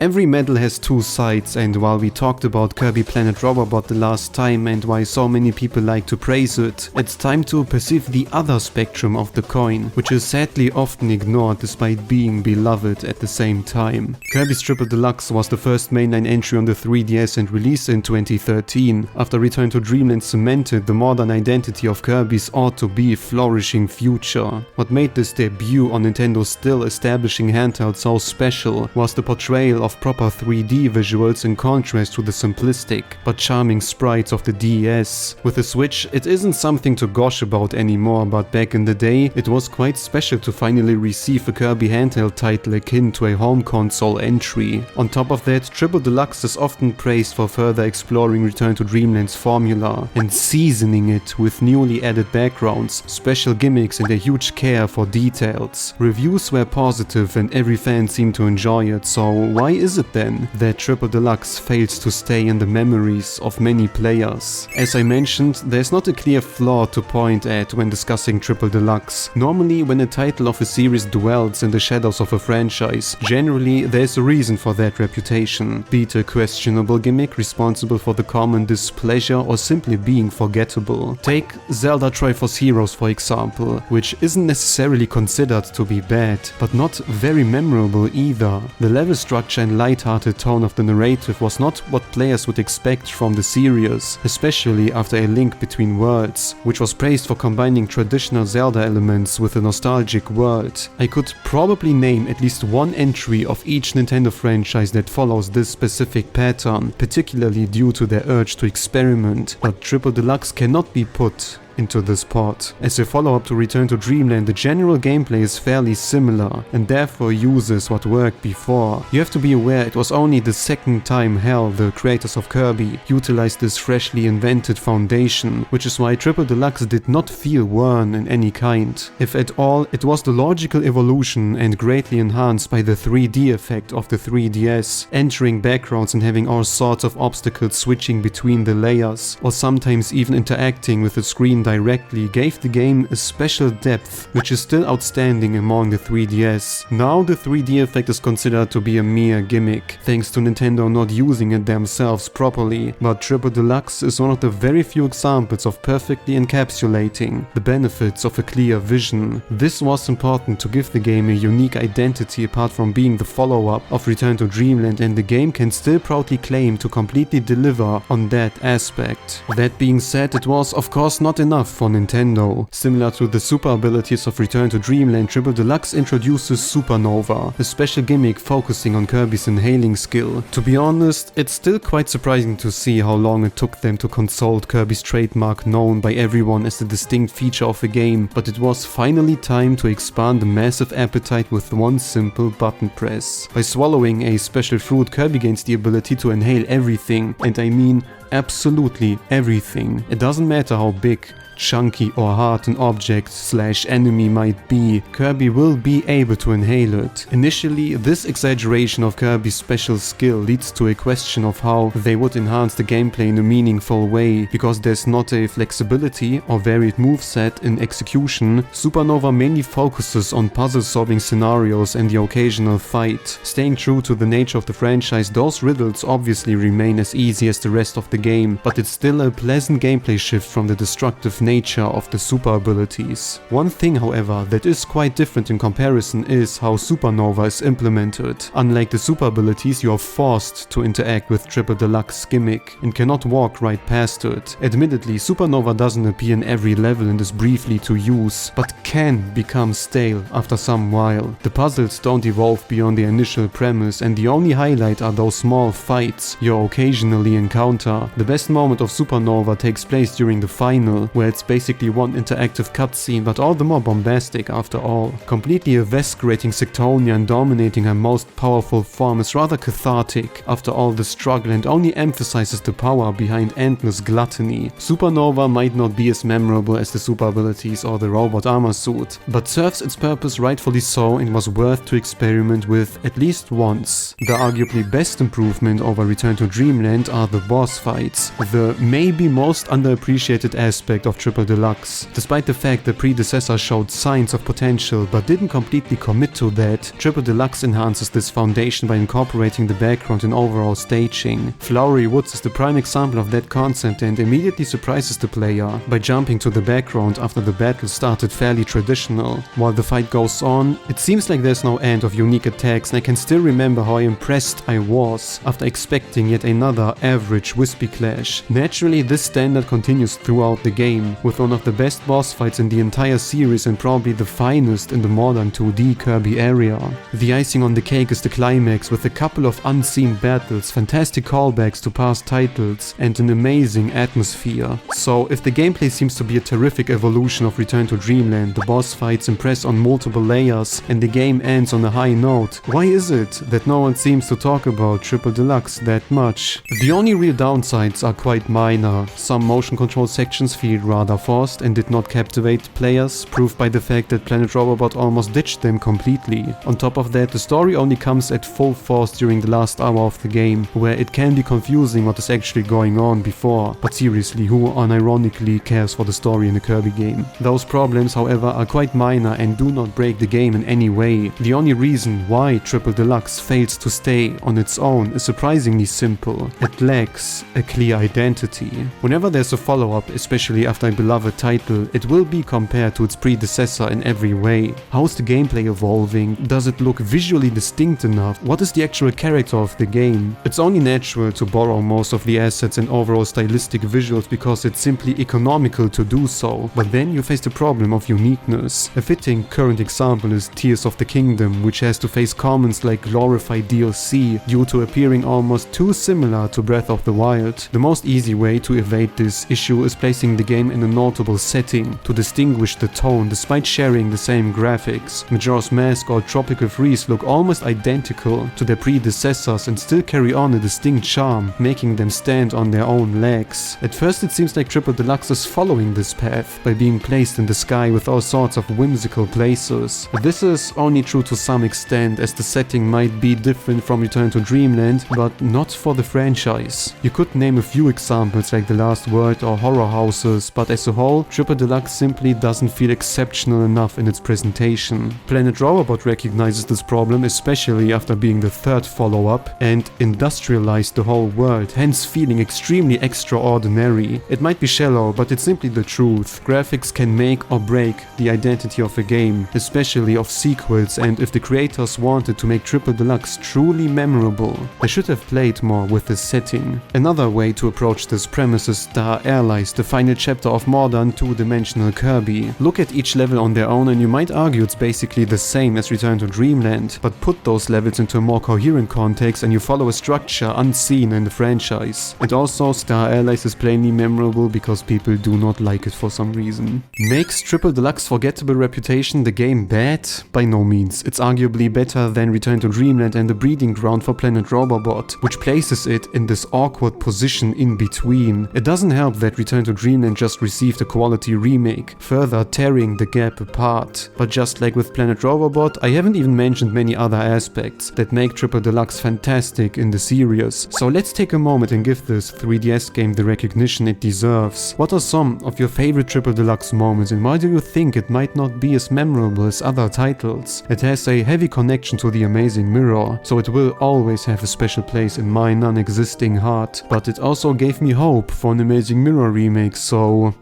Every medal has two sides, and while we talked about Kirby Planet Robobot the last time and why so many people like to praise it, it's time to perceive the other spectrum of the coin, which is sadly often ignored despite being beloved at the same time. Kirby's Triple Deluxe was the first mainline entry on the 3DS and released in 2013, after Return to Dreamland cemented the modern identity of Kirby's ought-to-be flourishing future. What made this debut on Nintendo's still establishing handheld so special was the portrayal of proper 3D visuals in contrast to the simplistic but charming sprites of the DS. With the Switch, it isn't something to gush about anymore, but back in the day, it was quite special to finally receive a Kirby handheld title akin to a home console entry. On top of that, Triple Deluxe is often praised for further exploring Return to Dreamland's formula and seasoning it with newly added backgrounds, special gimmicks and a huge care for details. Reviews were positive and every fan seemed to enjoy it, so why is it then that Triple Deluxe fails to stay in the memories of many players? As I mentioned, there's not a clear flaw to point at when discussing Triple Deluxe. Normally, when a title of a series dwells in the shadows of a franchise, generally there's a reason for that reputation, be it a questionable gimmick responsible for the common displeasure or simply being forgettable. Take Zelda Triforce Heroes for example, which isn't necessarily considered to be bad, but not very memorable either. The level structure and light-hearted tone of the narrative was not what players would expect from the series, especially after A Link Between Worlds, which was praised for combining traditional Zelda elements with a nostalgic world. I could probably name at least one entry of each Nintendo franchise that follows this specific pattern, particularly due to their urge to experiment, but Triple Deluxe cannot be put into this pot. As a follow-up to Return to Dreamland, the general gameplay is fairly similar and therefore uses what worked before. You have to be aware it was only the second time HAL, the creators of Kirby, utilized this freshly invented foundation, which is why Triple Deluxe did not feel worn in any kind. If at all, it was the logical evolution and greatly enhanced by the 3D effect of the 3DS, entering backgrounds and having all sorts of obstacles switching between the layers, or sometimes even interacting with the screen directly, gave the game a special depth, which is still outstanding among the 3DS. Now the 3D effect is considered to be a mere gimmick, thanks to Nintendo not using it themselves properly, but Triple Deluxe is one of the very few examples of perfectly encapsulating the benefits of a clear vision. This was important to give the game a unique identity apart from being the follow-up of Return to Dreamland, and the game can still proudly claim to completely deliver on that aspect. That being said, it was of course not enough for Nintendo. Similar to the super abilities of Return to Dreamland, Triple Deluxe introduces Supernova, a special gimmick focusing on Kirby's inhaling skill. To be honest, it's still quite surprising to see how long it took them to consult Kirby's trademark known by everyone as the distinct feature of a game, but it was finally time to expand the massive appetite with one simple button press. By swallowing a special fruit, Kirby gains the ability to inhale everything, and I mean absolutely everything. It doesn't matter how big, chunky or hard an object/enemy might be, Kirby will be able to inhale it. Initially, this exaggeration of Kirby's special skill leads to a question of how they would enhance the gameplay in a meaningful way, because there's not a flexibility or varied moveset in execution. Supernova mainly focuses on puzzle-solving scenarios and the occasional fight. Staying true to the nature of the franchise, those riddles obviously remain as easy as the rest of the game, but it's still a pleasant gameplay shift from the destructive nature of the super abilities. One thing, however, that is quite different in comparison is how Supernova is implemented. Unlike the super abilities, you are forced to interact with Triple Deluxe gimmick and cannot walk right past it. Admittedly, Supernova doesn't appear in every level and is briefly to use, but can become stale after some while. The puzzles don't evolve beyond the initial premise, and the only highlight are those small fights you occasionally encounter. The best moment of Supernova takes place during the final, where it's basically one interactive cutscene, but all the more bombastic after all. Completely eviscerating Sectonia and dominating her most powerful form is rather cathartic after all the struggle, and only emphasizes the power behind endless gluttony. Supernova might not be as memorable as the super abilities or the robot armor suit, but serves its purpose rightfully so and was worth to experiment with at least once. The arguably best improvement over Return to Dreamland are the boss fights, the maybe most underappreciated aspect of Triple Deluxe. Despite the fact the predecessor showed signs of potential but didn't completely commit to that, Triple Deluxe enhances this foundation by incorporating the background in overall staging. Flowery Woods is the prime example of that concept and immediately surprises the player by jumping to the background after the battle started fairly traditional. While the fight goes on, it seems like there's no end of unique attacks, and I can still remember how impressed I was after expecting yet another average wispy clash. Naturally, this standard continues throughout the game, with one of the best boss fights in the entire series and probably the finest in the modern 2D Kirby area. The icing on the cake is the climax with a couple of unseen battles, fantastic callbacks to past titles, and an amazing atmosphere. So if the gameplay seems to be a terrific evolution of Return to Dreamland, the boss fights impress on multiple layers, and the game ends on a high note, why is it that no one seems to talk about Triple Deluxe that much? The only real downsides are quite minor. Some motion control sections feel rather forced and did not captivate players, proved by the fact that Planet Robobot almost ditched them completely. On top of that, the story only comes at full force during the last hour of the game, where it can be confusing what is actually going on before. But seriously, who unironically cares for the story in a Kirby game? Those problems, however, are quite minor and do not break the game in any way. The only reason why Triple Deluxe fails to stay on its own is surprisingly simple. It lacks a clear identity. Whenever there's a follow-up, especially after a beloved title, it will be compared to its predecessor in every way. How's the gameplay evolving? Does it look visually distinct enough? What is the actual character of the game? It's only natural to borrow most of the assets and overall stylistic visuals because it's simply economical to do so, but then you face the problem of uniqueness. A fitting current example is Tears of the Kingdom, which has to face comments like glorified DLC due to appearing almost too similar to Breath of the Wild. The most easy way to evade this issue is placing the game in a notable setting to distinguish the tone despite sharing the same graphics. Majora's Mask or Tropical Freeze look almost identical to their predecessors and still carry on a distinct charm, making them stand on their own legs. At first it seems like Triple Deluxe is following this path by being placed in the sky with all sorts of whimsical places. But this is only true to some extent, as the setting might be different from Return to Dreamland, but not for the franchise. You could name a few examples like The Last World or Horror Houses, but as a whole, Triple Deluxe simply doesn't feel exceptional enough in its presentation. Planet Robobot recognizes this problem, especially after being the third follow-up, and industrialized the whole world, hence feeling extremely extraordinary. It might be shallow, but it's simply the truth. Graphics can make or break the identity of a game, especially of sequels, and if the creators wanted to make Triple Deluxe truly memorable, they should have played more with this setting. Another way to approach this premise is Star Allies, the final chapter of modern two-dimensional Kirby. Look at each level on their own and you might argue it's basically the same as Return to Dreamland, but put those levels into a more coherent context and you follow a structure unseen in the franchise. And also, Star Allies is plainly memorable because people do not like it for some reason. Makes Triple Deluxe Forgettable reputation the game bad? By no means. It's arguably better than Return to Dreamland and the breeding ground for Planet Robobot, which places it in this awkward position in between. It doesn't help that Return to Dreamland just received a quality remake, further tearing the gap apart. But just like with Planet Robobot, I haven't even mentioned many other aspects that make Triple Deluxe fantastic in the series. So let's take a moment and give this 3DS game the recognition it deserves. What are some of your favorite Triple Deluxe moments and why do you think it might not be as memorable as other titles? It has a heavy connection to the Amazing Mirror, so it will always have a special place in my non-existing heart, but it also gave me hope for an Amazing Mirror remake, so...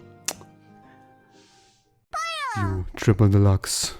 You Triple Deluxe.